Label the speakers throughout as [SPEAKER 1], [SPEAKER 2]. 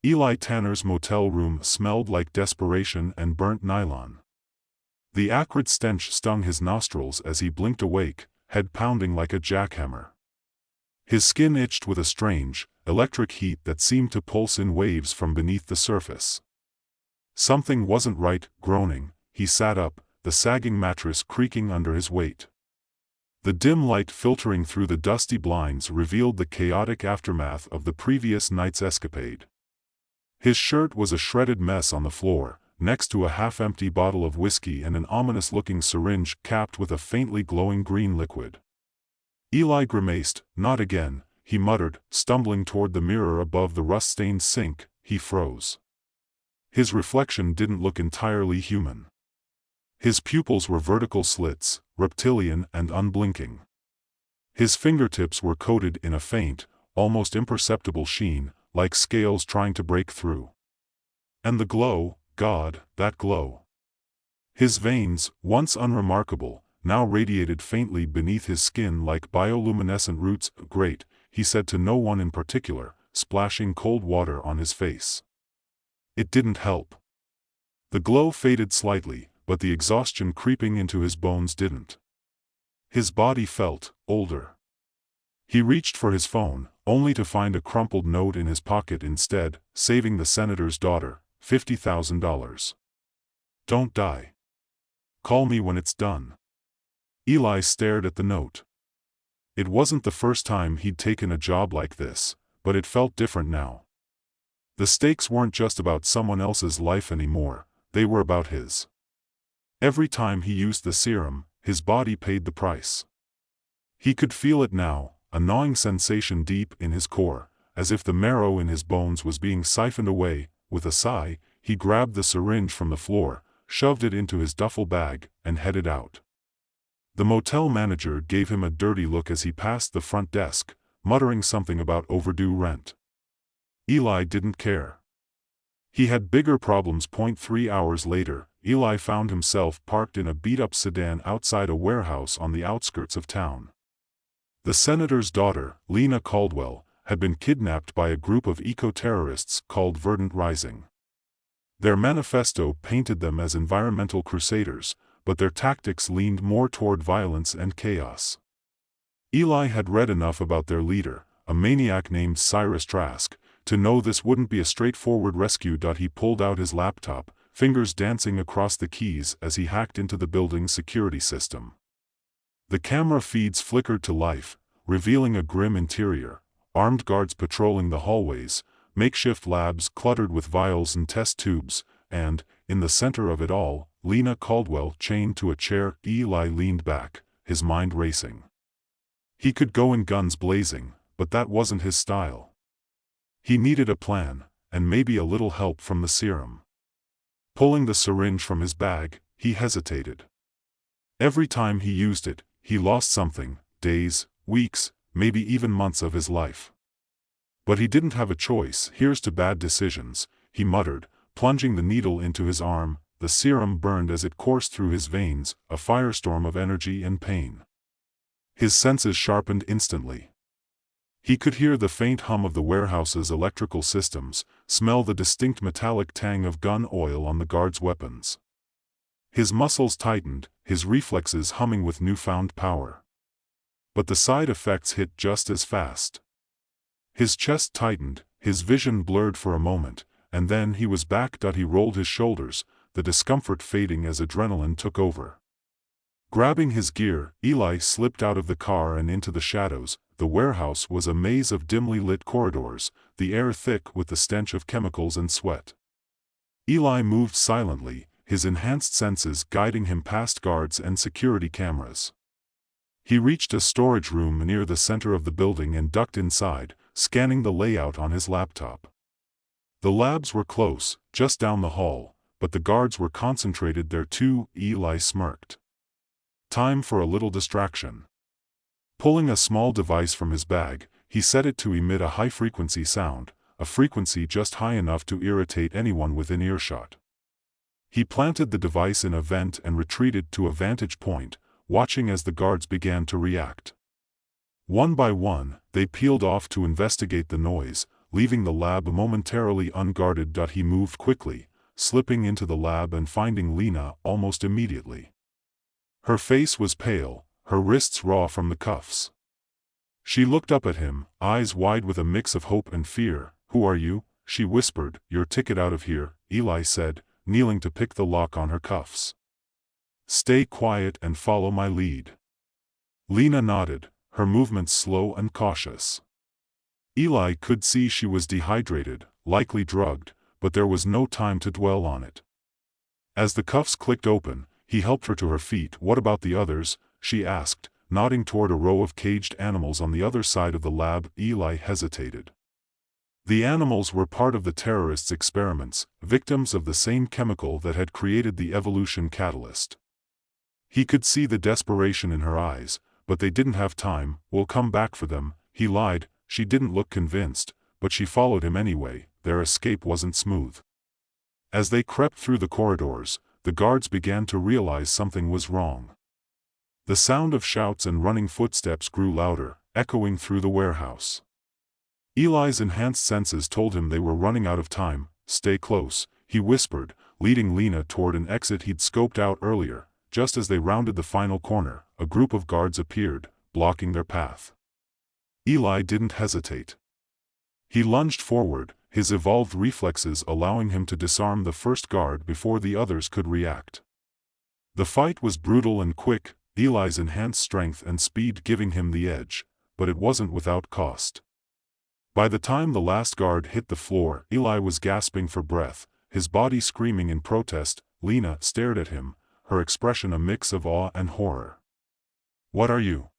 [SPEAKER 1] Eli Tanner's motel room smelled like desperation and burnt nylon. The acrid stench stung his nostrils as he blinked awake, head pounding like a jackhammer. His skin itched with a strange, electric heat that seemed to pulse in waves from beneath the surface. Something wasn't right. Groaning, he sat up, the sagging mattress creaking under his weight. The dim light filtering through the dusty blinds revealed the chaotic aftermath of the previous night's escapade. His shirt was a shredded mess on the floor, next to a half-empty bottle of whiskey and an ominous-looking syringe capped with a faintly glowing green liquid. Eli grimaced. "Not again," he muttered, stumbling toward the mirror above the rust-stained sink. He froze. His reflection didn't look entirely human. His pupils were vertical slits, reptilian and unblinking. His fingertips were coated in a faint, almost imperceptible sheen, like scales trying to break through. And the glow, God, that glow! His veins, once unremarkable, now radiated faintly beneath his skin like bioluminescent roots. "Great," he said to no one in particular, splashing cold water on his face. It didn't help. The glow faded slightly, but the exhaustion creeping into his bones didn't. His body felt older. He reached for his phone, only to find a crumpled note in his pocket instead. "Saving the senator's daughter, $50,000. Don't die. Call me when it's done." Eli stared at the note. It wasn't the first time he'd taken a job like this, but it felt different now. The stakes weren't just about someone else's life anymore, they were about his. Every time he used the serum, his body paid the price. He could feel it now, a gnawing sensation deep in his core, as if the marrow in his bones was being siphoned away. With a sigh, he grabbed the syringe from the floor, shoved it into his duffel bag, and headed out. The motel manager gave him a dirty look as he passed the front desk, muttering something about overdue rent. Eli didn't care. He had bigger problems. 3 hours later, Eli found himself parked in a beat-up sedan outside a warehouse on the outskirts of town. The senator's daughter, Lena Caldwell, had been kidnapped by a group of eco-terrorists called Verdant Rising. Their manifesto painted them as environmental crusaders, but their tactics leaned more toward violence and chaos. Eli had read enough about their leader, a maniac named Cyrus Trask, to know this wouldn't be a straightforward rescue. He pulled out his laptop, fingers dancing across the keys as he hacked into the building's security system. The camera feeds flickered to life, revealing a grim interior, armed guards patrolling the hallways, makeshift labs cluttered with vials and test tubes, and, in the center of it all, Lena Caldwell chained to a chair. Eli leaned back, his mind racing. He could go in guns blazing, but that wasn't his style. He needed a plan, and maybe a little help from the serum. Pulling the syringe from his bag, he hesitated. Every time he used it, he lost something, days, weeks, maybe even months of his life. But he didn't have a choice. "Here's to bad decisions," he muttered, plunging the needle into his arm. The serum burned as it coursed through his veins, a firestorm of energy and pain. His senses sharpened instantly. He could hear the faint hum of the warehouse's electrical systems, smell the distinct metallic tang of gun oil on the guards' weapons. His muscles tightened, his reflexes humming with newfound power. But the side effects hit just as fast. His chest tightened, his vision blurred for a moment, and then he was back. He rolled his shoulders, the discomfort fading as adrenaline took over. Grabbing his gear, Eli slipped out of the car and into the shadows. The warehouse was a maze of dimly lit corridors, the air thick with the stench of chemicals and sweat. Eli moved silently, his enhanced senses guiding him past guards and security cameras. He reached a storage room near the center of the building and ducked inside, scanning the layout on his laptop. The labs were close, just down the hall, but the guards were concentrated there too. Eli smirked. Time for a little distraction. Pulling a small device from his bag, he set it to emit a high-frequency sound, a frequency just high enough to irritate anyone within earshot. He planted the device in a vent and retreated to a vantage point, watching as the guards began to react. One by one, they peeled off to investigate the noise, leaving the lab momentarily unguarded. He moved quickly, slipping into the lab and finding Lena almost immediately. Her face was pale, her wrists raw from the cuffs. She looked up at him, eyes wide with a mix of hope and fear. "Who are you?" she whispered. "Your ticket out of here," Eli said, kneeling to pick the lock on her cuffs. "Stay quiet and follow my lead." Lena nodded, her movements slow and cautious. Eli could see she was dehydrated, likely drugged, but there was no time to dwell on it. As the cuffs clicked open, he helped her to her feet. "What about the others?" she asked, nodding toward a row of caged animals on the other side of the lab. Eli hesitated. The animals were part of the terrorists' experiments, victims of the same chemical that had created the evolution catalyst. He could see the desperation in her eyes, but they didn't have time. "We'll come back for them," he lied. She didn't look convinced, but she followed him anyway. Their escape wasn't smooth. As they crept through the corridors, the guards began to realize something was wrong. The sound of shouts and running footsteps grew louder, echoing through the warehouse. Eli's enhanced senses told him they were running out of time. "Stay close," he whispered, leading Lena toward an exit he'd scoped out earlier. Just as they rounded the final corner, a group of guards appeared, blocking their path. Eli didn't hesitate. He lunged forward, his evolved reflexes allowing him to disarm the first guard before the others could react. The fight was brutal and quick, Eli's enhanced strength and speed giving him the edge, but it wasn't without cost. By the time the last guard hit the floor, Eli was gasping for breath, his body screaming in protest. Lena stared at him, her expression a mix of awe and horror. "What are you?"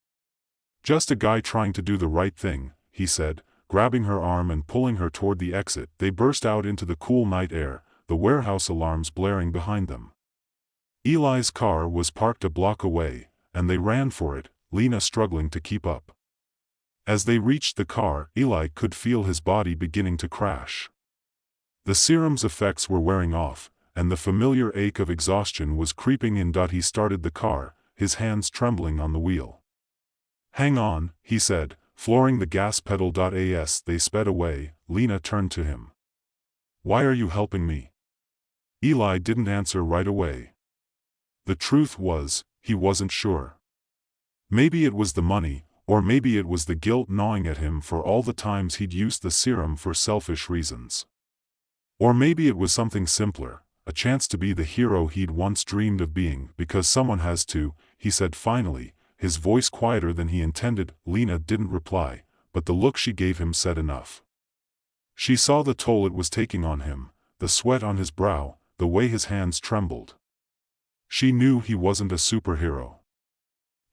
[SPEAKER 1] "Just a guy trying to do the right thing," he said, grabbing her arm and pulling her toward the exit. They burst out into the cool night air, the warehouse alarms blaring behind them. Eli's car was parked a block away, and they ran for it, Lena struggling to keep up. As they reached the car, Eli could feel his body beginning to crash. The serum's effects were wearing off, and the familiar ache of exhaustion was creeping in. He started the car, his hands trembling on the wheel. "Hang on," he said, flooring the gas pedal. As they sped away, Lena turned to him. "Why are you helping me?" Eli didn't answer right away. The truth was, he wasn't sure. Maybe it was the money, or maybe it was the guilt gnawing at him for all the times he'd used the serum for selfish reasons. Or maybe it was something simpler, a chance to be the hero he'd once dreamed of being. "Because someone has to," he said finally, his voice quieter than he intended. Lena didn't reply, but the look she gave him said enough. She saw the toll it was taking on him, the sweat on his brow, the way his hands trembled. She knew he wasn't a superhero.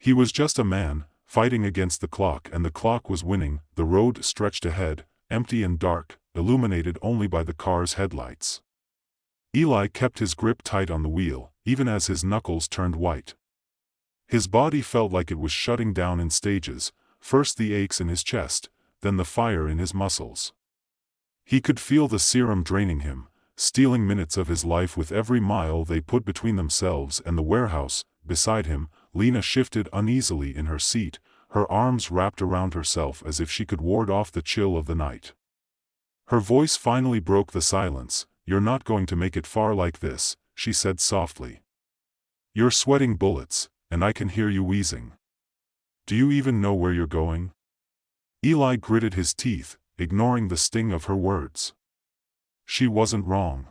[SPEAKER 1] He was just a man, fighting against the clock, and the clock was winning. The road stretched ahead, empty and dark, illuminated only by the car's headlights. Eli kept his grip tight on the wheel, even as his knuckles turned white. His body felt like it was shutting down in stages, first the aches in his chest, then the fire in his muscles. He could feel the serum draining him, stealing minutes of his life with every mile they put between themselves and the warehouse. Beside him, Lena shifted uneasily in her seat, her arms wrapped around herself as if she could ward off the chill of the night. Her voice finally broke the silence. "You're not going to make it far like this," she said softly. "You're sweating bullets, and I can hear you wheezing. Do you even know where you're going?" Eli gritted his teeth, ignoring the sting of her words. She wasn't wrong.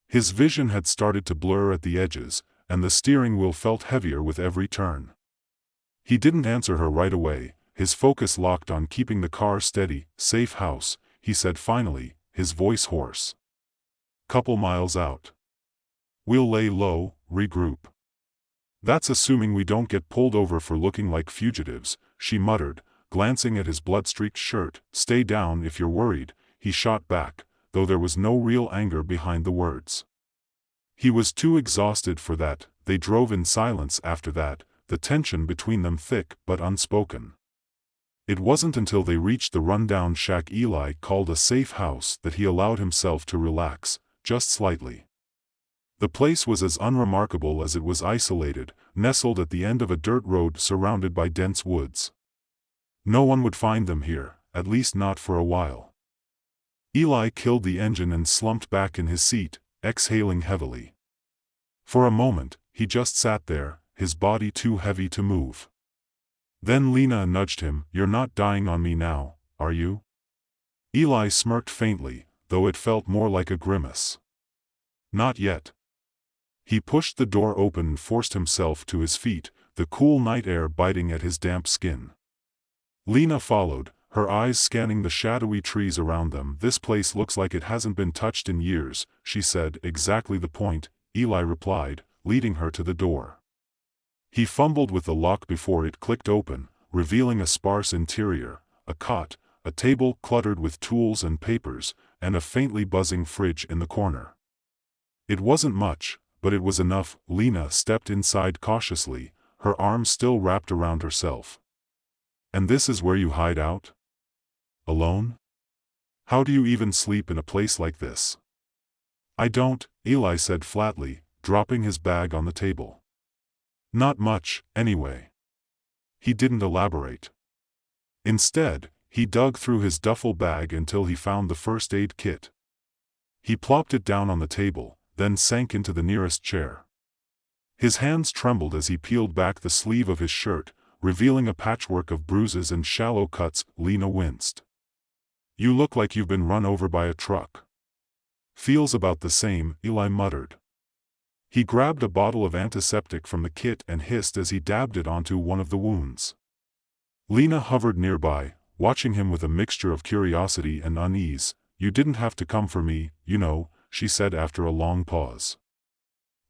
[SPEAKER 1] His vision had started to blur at the edges, and the steering wheel felt heavier with every turn. He didn't answer her right away, his focus locked on keeping the car steady. "Safe house," he said finally, his voice hoarse. "Couple miles out. We'll lay low, regroup." "That's assuming we don't get pulled over for looking like fugitives," she muttered, glancing at his blood-streaked shirt. "Stay down if you're worried," he shot back, though there was no real anger behind the words. He was too exhausted for that. They drove in silence after that, the tension between them thick but unspoken. It wasn't until they reached the rundown shack Eli called a safe house that he allowed himself to relax, just slightly. The place was as unremarkable as it was isolated, nestled at the end of a dirt road surrounded by dense woods. No one would find them here, at least not for a while. Eli killed the engine and slumped back in his seat, exhaling heavily. For a moment, he just sat there, his body too heavy to move. Then Lena nudged him. "You're not dying on me now, are you?" Eli smirked faintly, though it felt more like a grimace. "Not yet." He pushed the door open and forced himself to his feet, the cool night air biting at his damp skin. Lena followed, her eyes scanning the shadowy trees around them. "This place looks like it hasn't been touched in years," she said. "Exactly the point," Eli replied, leading her to the door. He fumbled with the lock before it clicked open, revealing a sparse interior, a cot, a table cluttered with tools and papers, and a faintly buzzing fridge in the corner. It wasn't much, but it was enough. Lena stepped inside cautiously, her arms still wrapped around herself. "And this is where you hide out? Alone? How do you even sleep in a place like this?" "I don't," Eli said flatly, dropping his bag on the table. "Not much, anyway." He didn't elaborate. Instead, he dug through his duffel bag until he found the first aid kit. He plopped it down on the table, then sank into the nearest chair. His hands trembled as he peeled back the sleeve of his shirt, revealing a patchwork of bruises and shallow cuts. Lena winced. "You look like you've been run over by a truck." "Feels about the same," Eli muttered. He grabbed a bottle of antiseptic from the kit and hissed as he dabbed it onto one of the wounds. Lena hovered nearby, watching him with a mixture of curiosity and unease. "You didn't have to come for me, you know," she said after a long pause.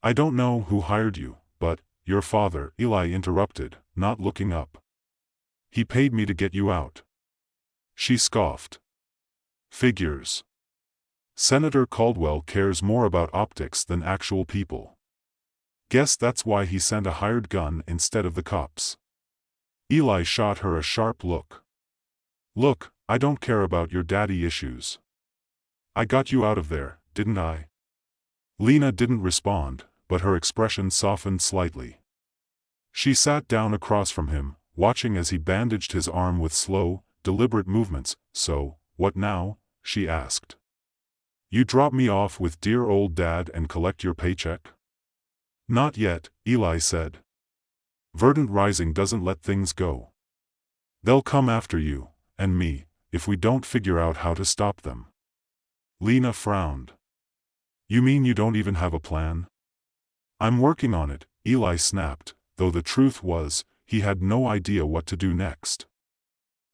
[SPEAKER 1] "I don't know who hired you, but your father," Eli interrupted, not looking up. "He paid me to get you out." She scoffed. "Figures. Senator Caldwell cares more about optics than actual people. Guess that's why he sent a hired gun instead of the cops." Eli shot her a sharp look. "Look, I don't care about your daddy issues. I got you out of there, didn't I?" Lena didn't respond, but her expression softened slightly. She sat down across from him, watching as he bandaged his arm with slow, deliberate movements. "So, what now?" she asked. "You drop me off with dear old dad and collect your paycheck?" "Not yet," Eli said. "Verdant Rising doesn't let things go. They'll come after you, and me, if we don't figure out how to stop them." Lena frowned. "You mean you don't even have a plan?" "I'm working on it," Eli snapped, though the truth was, he had no idea what to do next.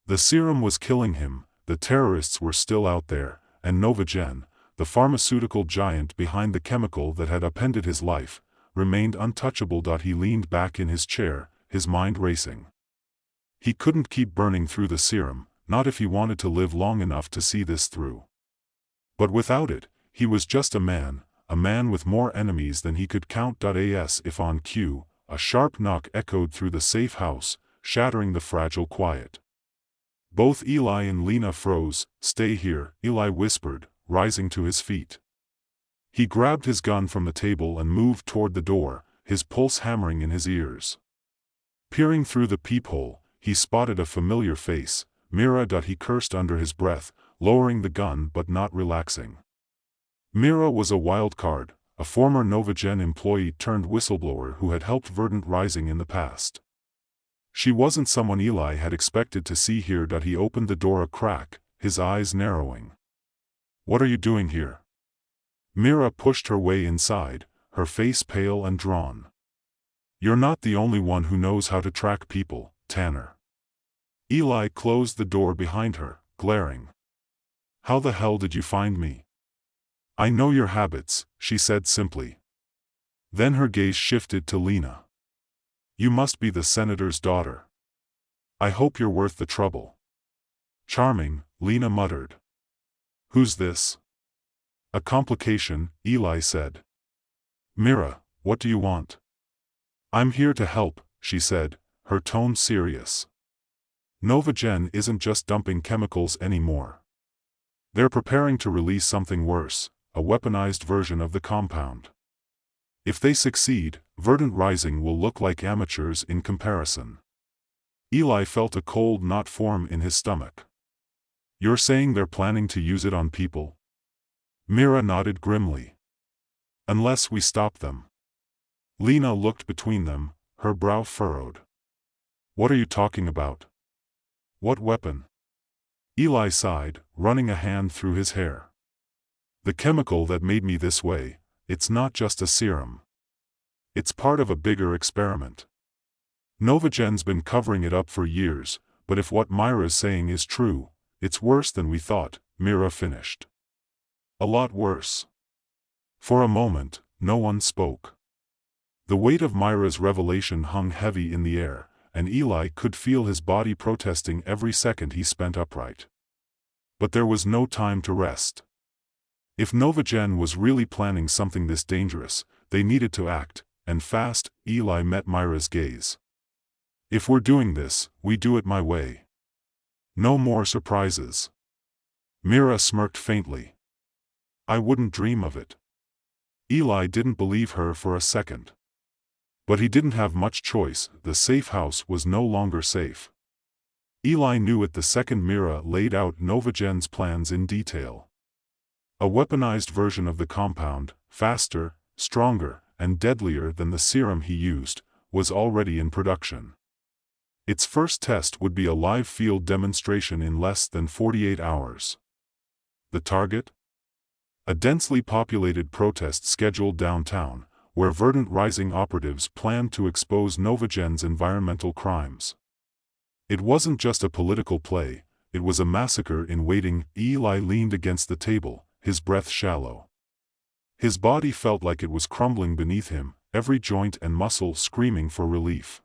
[SPEAKER 1] The serum was killing him, the terrorists were still out there, and Novagen, the pharmaceutical giant behind the chemical that had upended his life, remained untouchable. He leaned back in his chair, his mind racing. He couldn't keep burning through the serum, not if he wanted to live long enough to see this through. But without it, he was just a man with more enemies than he could count. As if on cue, a sharp knock echoed through the safe house, shattering the fragile quiet. Both Eli and Lena froze. "Stay here," Eli whispered, rising to his feet. He grabbed his gun from the table and moved toward the door, his pulse hammering in his ears. Peering through the peephole, he spotted a familiar face, Mira. He cursed under his breath, lowering the gun but not relaxing. Mira was a wild card, a former Novagen employee turned whistleblower who had helped Verdant Rising in the past. She wasn't someone Eli had expected to see here. He opened the door a crack, his eyes narrowing. "What are you doing here?" Mira pushed her way inside, her face pale and drawn. "You're not the only one who knows how to track people, Tanner." Eli closed the door behind her, glaring. "How the hell did you find me?" "I know your habits," she said simply. Then her gaze shifted to Lena. "You must be the senator's daughter. I hope you're worth the trouble." "Charming," Lena muttered. "Who's this?" "A complication," Eli said. "Mira, what do you want?" "I'm here to help," she said, her tone serious. "Novagen isn't just dumping chemicals anymore. They're preparing to release something worse, a weaponized version of the compound. If they succeed, Verdant Rising will look like amateurs in comparison." Eli felt a cold knot form in his stomach. You're saying they're planning to use it on people? Mira nodded grimly. Unless we stop them. Lena looked between them, her brow furrowed. What are you talking about? What weapon? Eli sighed, running a hand through his hair. The chemical that made me this way, it's not just a serum. It's part of a bigger experiment. Novagen's been covering it up for years, but if what Myra's saying is true, it's worse than we thought, Mira finished. A lot worse. For a moment, no one spoke. The weight of Myra's revelation hung heavy in the air, and Eli could feel his body protesting every second he spent upright. But there was no time to rest. If Novagen was really planning something this dangerous, they needed to act, and fast. Eli met Myra's gaze. If we're doing this, we do it my way. No more surprises. Mira smirked faintly. I wouldn't dream of it. Eli didn't believe her for a second. But he didn't have much choice. The safe house was no longer safe. Eli knew it the second Mira laid out Novagen's plans in detail. A weaponized version of the compound, faster, stronger, and deadlier than the serum he used, was already in production. Its first test would be a live field demonstration in less than 48 hours. The target? A densely populated protest scheduled downtown, where Verdant Rising operatives planned to expose Novagen's environmental crimes. It wasn't just a political play, it was a massacre in waiting. Eli leaned against the table, his breath shallow. His body felt like it was crumbling beneath him, every joint and muscle screaming for relief.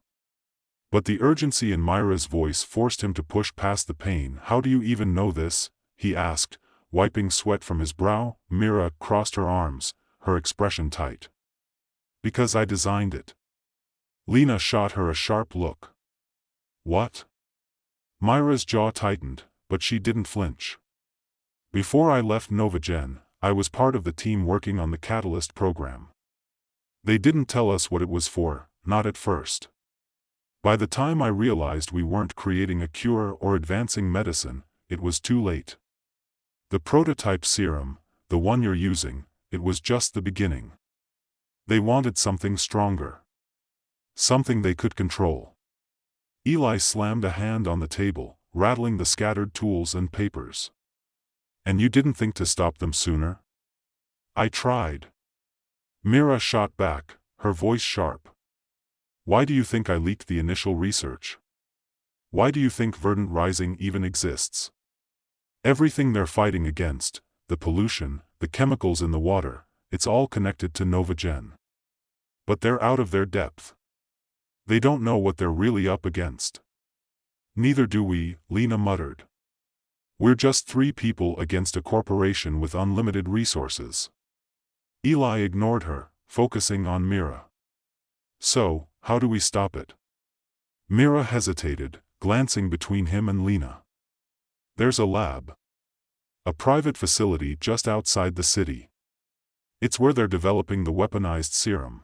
[SPEAKER 1] But the urgency in Myra's voice forced him to push past the pain. How do you even know this? He asked, wiping sweat from his brow. Mira crossed her arms, her expression tight. Because I designed it. Lena shot her a sharp look. What? Myra's jaw tightened, but she didn't flinch. Before I left Novagen, I was part of the team working on the Catalyst program. They didn't tell us what it was for, not at first. By the time I realized we weren't creating a cure or advancing medicine, it was too late. The prototype serum, the one you're using, it was just the beginning. They wanted something stronger. Something they could control. Eli slammed a hand on the table, rattling the scattered tools and papers. And you didn't think to stop them sooner? I tried. Mira shot back, her voice sharp. Why do you think I leaked the initial research? Why do you think Verdant Rising even exists? Everything they're fighting against, the pollution, the chemicals in the water, it's all connected to Novagen. But they're out of their depth. They don't know what they're really up against. Neither do we, Lena muttered. We're just 3 people against a corporation with unlimited resources. Eli ignored her, focusing on Mira. So, how do we stop it? Mira hesitated, glancing between him and Lena. There's a lab. A private facility just outside the city. It's where they're developing the weaponized serum.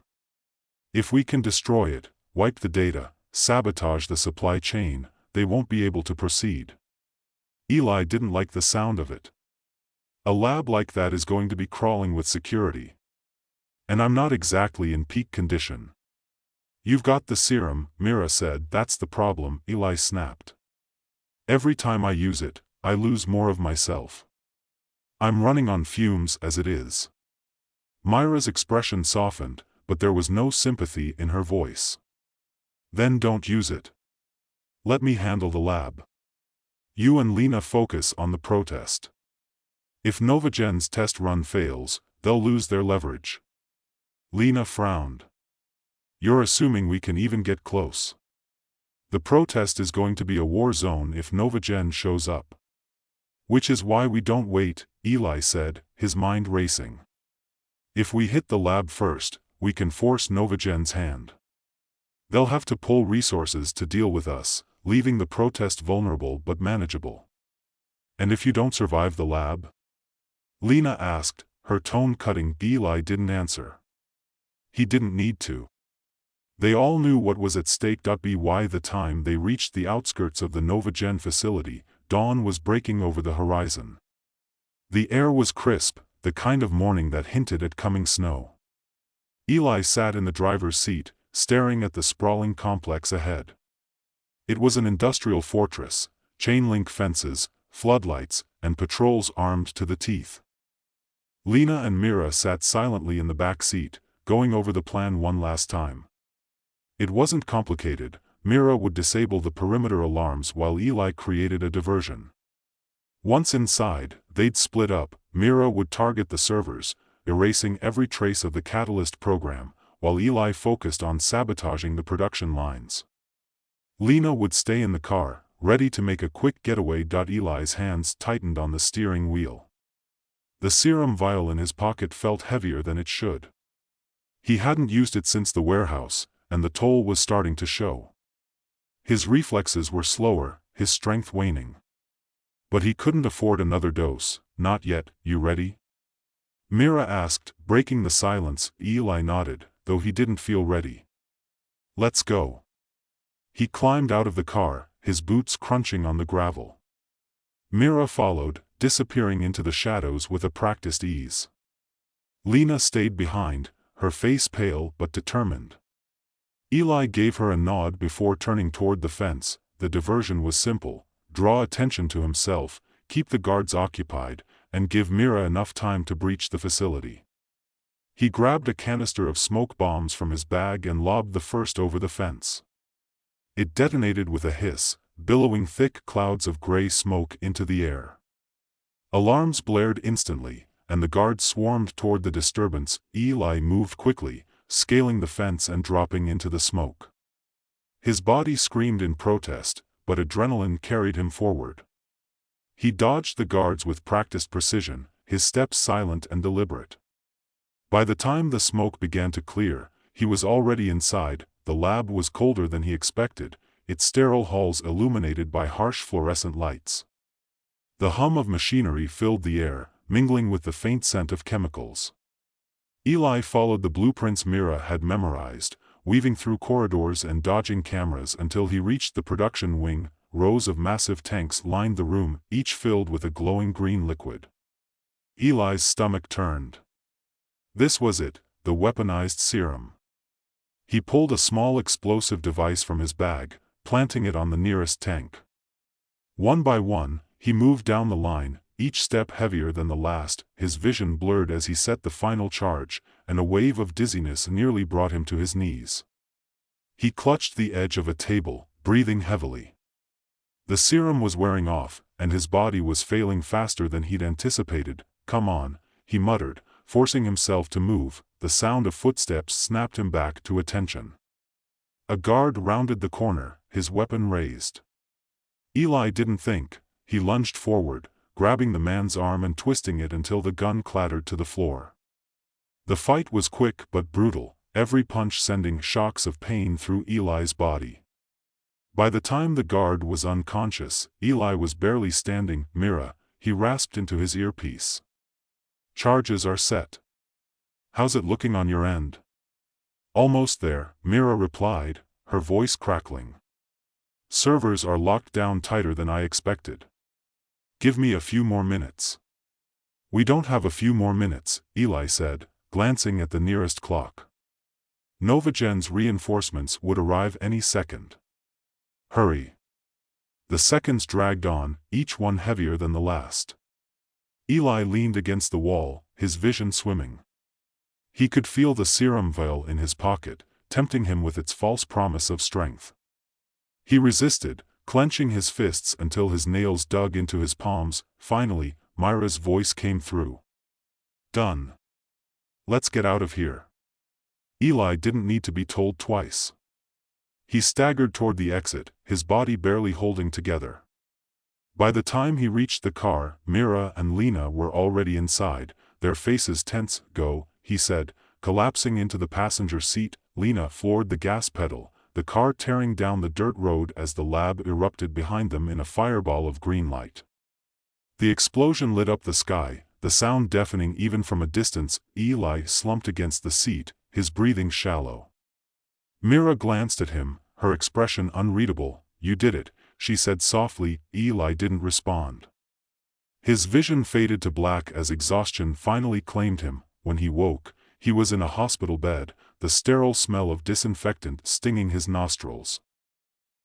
[SPEAKER 1] If we can destroy it, wipe the data, sabotage the supply chain, they won't be able to proceed. Eli didn't like the sound of it. A lab like that is going to be crawling with security. And I'm not exactly in peak condition. You've got the serum, Mira said. That's the problem, Eli snapped. Every time I use it, I lose more of myself. I'm running on fumes as it is. Myra's expression softened, but there was no sympathy in her voice. Then don't use it. Let me handle the lab. You and Lena focus on the protest. If Novagen's test run fails, they'll lose their leverage. Lena frowned. You're assuming we can even get close. The protest is going to be a war zone if Novagen shows up. Which is why we don't wait, Eli said, his mind racing. If we hit the lab first, we can force Novagen's hand. They'll have to pull resources to deal with us, leaving the protest vulnerable but manageable. And if you don't survive the lab? Lena asked, her tone cutting. Eli didn't answer. He didn't need to. They all knew what was at stake. By the time they reached the outskirts of the Novagen facility, dawn was breaking over the horizon. The air was crisp, the kind of morning that hinted at coming snow. Eli sat in the driver's seat, staring at the sprawling complex ahead. It was an industrial fortress, chain-link fences, floodlights, and patrols armed to the teeth. Lena and Mira sat silently in the back seat, going over the plan one last time. It wasn't complicated. Mira would disable the perimeter alarms while Eli created a diversion. Once inside, they'd split up. Mira would target the servers, erasing every trace of the Catalyst program, while Eli focused on sabotaging the production lines. Lena would stay in the car, ready to make a quick getaway. Eli's hands tightened on the steering wheel. The serum vial in his pocket felt heavier than it should. He hadn't used it since the warehouse, and the toll was starting to show. His reflexes were slower, his strength waning. But he couldn't afford another dose. Not yet. You ready? Mira asked, breaking the silence. Eli nodded, though he didn't feel ready. Let's go. He climbed out of the car, his boots crunching on the gravel. Mira followed, disappearing into the shadows with a practiced ease. Lena stayed behind, her face pale but determined. Eli gave her a nod before turning toward the fence. The diversion was simple: draw attention to himself, keep the guards occupied, and give Mira enough time to breach the facility. He grabbed a canister of smoke bombs from his bag and lobbed the first over the fence. It detonated with a hiss, billowing thick clouds of gray smoke into the air. Alarms blared instantly, and the guards swarmed toward the disturbance. Eli moved quickly, scaling the fence and dropping into the smoke. His body screamed in protest, but adrenaline carried him forward. He dodged the guards with practiced precision, his steps silent and deliberate. By the time the smoke began to clear, he was already inside. The lab was colder than he expected, its sterile halls illuminated by harsh fluorescent lights. The hum of machinery filled the air, mingling with the faint scent of chemicals. Eli followed the blueprints Mira had memorized, weaving through corridors and dodging cameras until he reached the production wing. Rows of massive tanks lined the room, each filled with a glowing green liquid. Eli's stomach turned. This was it, the weaponized serum. He pulled a small explosive device from his bag, planting it on the nearest tank. One by one, he moved down the line, each step heavier than the last. His vision blurred as he set the final charge, and a wave of dizziness nearly brought him to his knees. He clutched the edge of a table, breathing heavily. The serum was wearing off, and his body was failing faster than he'd anticipated. Come on, he muttered, forcing himself to move. The sound of footsteps snapped him back to attention. A guard rounded the corner, his weapon raised. Eli didn't think. He lunged forward, grabbing the man's arm and twisting it until the gun clattered to the floor. The fight was quick but brutal, every punch sending shocks of pain through Eli's body. By the time the guard was unconscious, Eli was barely standing. Mira, he rasped into his earpiece. Charges are set. How's it looking on your end? Almost there, Mira replied, her voice crackling. Servers are locked down tighter than I expected. Give me a few more minutes. We don't have a few more minutes, Eli said, glancing at the nearest clock. Novagen's reinforcements would arrive any second. Hurry. The seconds dragged on, each one heavier than the last. Eli leaned against the wall, his vision swimming. He could feel the serum vial in his pocket, tempting him with its false promise of strength. He resisted, clenching his fists until his nails dug into his palms. Finally, Myra's voice came through. Done. Let's get out of here. Eli didn't need to be told twice. He staggered toward the exit, his body barely holding together. By the time he reached the car, Mira and Lena were already inside, their faces tense. Go, he said, collapsing into the passenger seat. Lena floored the gas pedal, the car tearing down the dirt road as the lab erupted behind them in a fireball of green light. The explosion lit up the sky, the sound deafening even from a distance. Eli slumped against the seat, his breathing shallow. Mira glanced at him, her expression unreadable. You did it, she said softly. Eli didn't respond. His vision faded to black as exhaustion finally claimed him. When he woke, he was in a hospital bed, the sterile smell of disinfectant stinging his nostrils.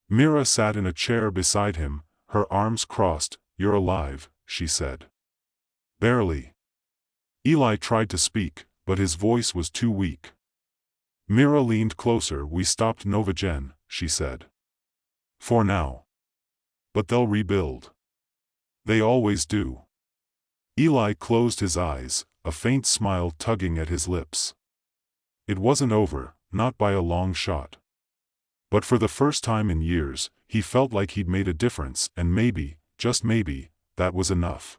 [SPEAKER 1] Mira sat in a chair beside him, her arms crossed. "You're alive," she said. "Barely." Eli tried to speak, but his voice was too weak. Mira leaned closer. "We stopped Novagen," she said. "For now. But they'll rebuild. They always do." Eli closed his eyes, a faint smile tugging at his lips. It wasn't over, not by a long shot. But for the first time in years, he felt like he'd made a difference, and maybe, just maybe, that was enough.